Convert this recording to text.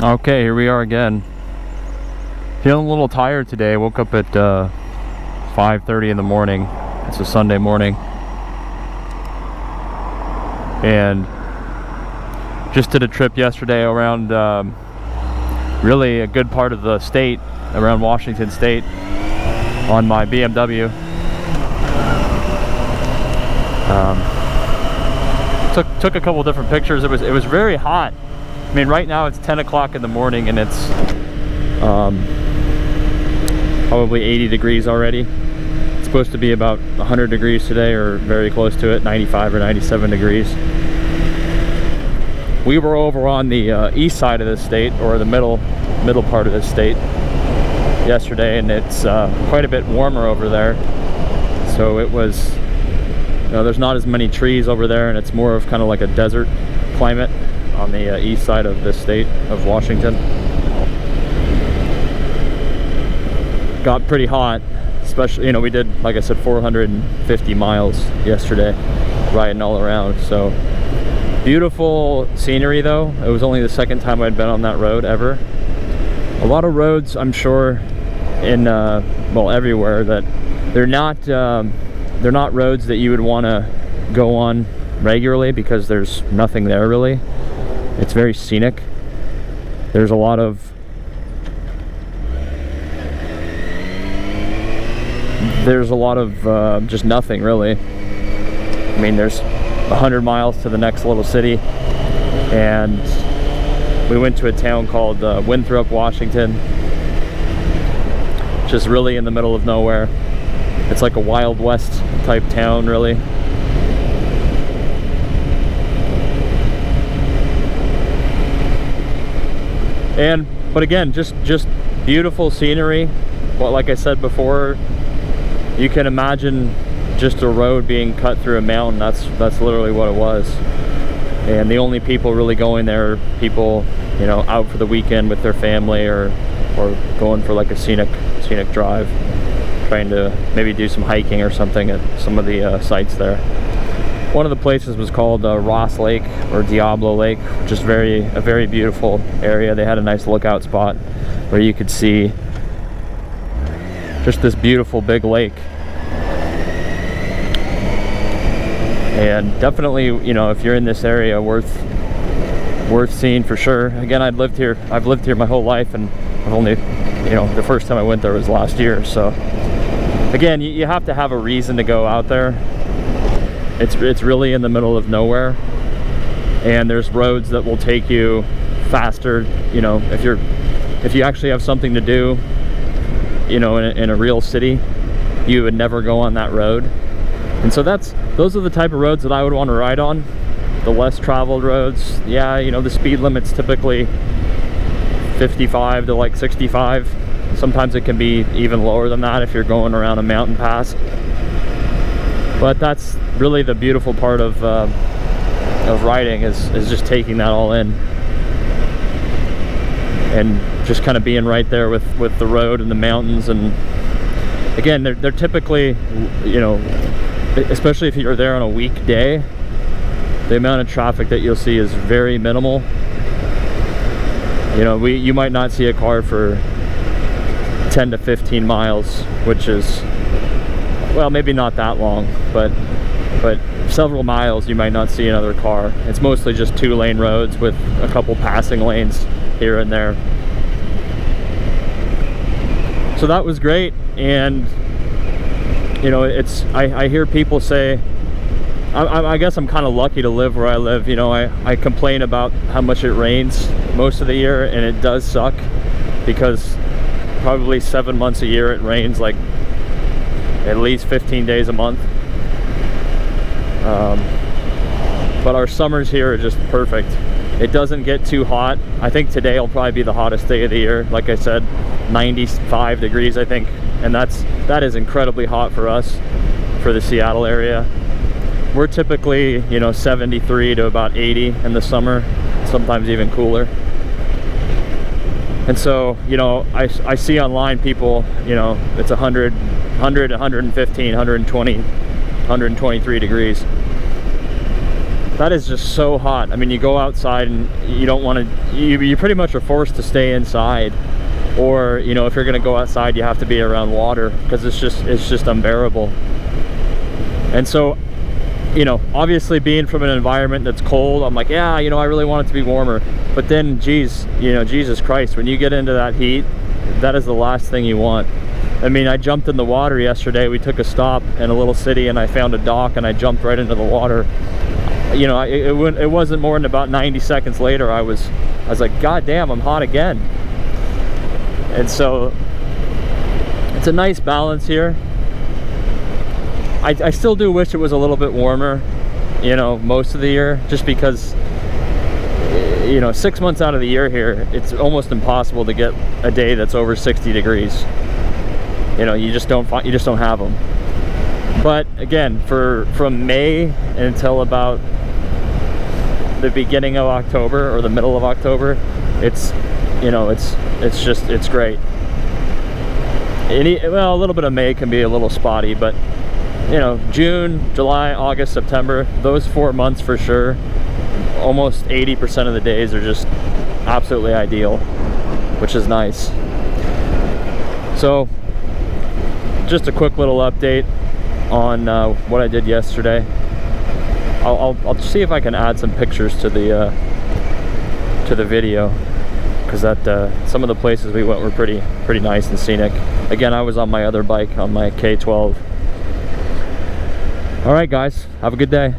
Okay, here we are again. Feeling a little tired today. Woke up at 5:30 in the morning. It's a Sunday morning. And just did a trip yesterday around really a good part of the state, around Washington State, on my BMW. Took a couple different pictures. It was very hot. I mean, right now it's 10 o'clock in the morning and it's probably 80 degrees already. It's supposed to be about 100 degrees today, or very close to it, 95 or 97 degrees. We were over on the east side of the state, or the middle part of the state yesterday, and it's quite a bit warmer over there. So it was, you know, there's not as many trees over there, and it's more of kind of like a desert climate on the east side of the state of Washington. Got pretty hot, especially, you know, we did, like I said, 450 miles yesterday riding all around. So beautiful scenery though. It was only the second time I'd been on that road ever. A lot of roads, I'm sure, in well, everywhere, that they're not roads that you would want to go on regularly because there's nothing there really. It's very scenic. There's a lot of just nothing really. I mean, there's 100 miles to the next little city, and we went to a town called Winthrop, Washington, just really in the middle of nowhere. It's like a Wild West type town really. But again, just beautiful scenery. Well, like I said before, you can imagine just a road being cut through a mountain. That's literally what it was. And the only people really going there are people, you know, out for the weekend with their family, or going for like a scenic drive, trying to maybe do some hiking or something at some of the sites there. One of the places was called Ross Lake, or Diablo Lake, which is a very beautiful area. They had a nice lookout spot where you could see just this beautiful big lake. And definitely, you know, if you're in this area, worth seeing for sure. Again, I've lived here my whole life, and I've only, you know, the first time I went there was last year. So again, you have to have a reason to go out there. It's really in the middle of nowhere, and there's roads that will take you faster. You know, if you actually have something to do, you know, in a real city, you would never go on that road. And so those are the type of roads that I would want to ride on, the less traveled roads. Yeah, you know, the speed limit's typically 55 to like 65. Sometimes it can be even lower than that if you're going around a mountain pass. But that's really the beautiful part of riding, is just taking that all in, and just kind of being right there with the road and the mountains. And again, they're typically, you know, especially if you're there on a weekday, the amount of traffic that you'll see is very minimal. You know, you might not see a car for 10 to 15 miles, which is, well, maybe not that long, but several miles you might not see another car. It's mostly just 2-lane roads with a couple passing lanes here and there. So that was great. And you know, I hear people say, I guess I'm kind of lucky to live where I live. You know, I complain about how much it rains most of the year, and it does suck, because probably 7 months a year it rains like at least 15 days a month. But our summers here are just perfect. It doesn't get too hot. I think today will probably be the hottest day of the year. Like I said, 95 degrees, I think. And that is incredibly hot for us, for the Seattle area. We're typically, you know, 73 to about 80 in the summer, sometimes even cooler. And so, you know, I see online people, you know, it's 100, 115, 120, 123 degrees. that is just so hot. I mean, you go outside and you don't want to, you pretty much are forced to stay inside, or you know, if you're going to go outside, you have to be around water because it's just unbearable. And so, you know, obviously being from an environment that's cold, I'm like, yeah, you know, I really want it to be warmer. But then, geez, you know, Jesus Christ, when you get into that heat, that is the last thing you want. I mean, I jumped in the water yesterday. We took a stop in a little city and I found a dock and I jumped right into the water. You know, it wasn't more than about 90 seconds later, I was like, God damn, I'm hot again. And so it's a nice balance here. I still do wish it was a little bit warmer, you know, most of the year, just because, you know, 6 months out of the year here, it's almost impossible to get a day that's over 60 degrees. You know, you just don't have them. But again, from May until about the beginning of October or the middle of October, it's, you know, it's great. Well, a little bit of May can be a little spotty, but you know, June, July, August, September, those 4 months for sure, almost 80% of the days are just absolutely ideal, which is nice. So just a quick little update on what I did yesterday. I'll see if I can add some pictures to the video, because that some of the places we went were pretty nice and scenic. Again, I was on my other bike, on my K12. All right, guys, have a good day.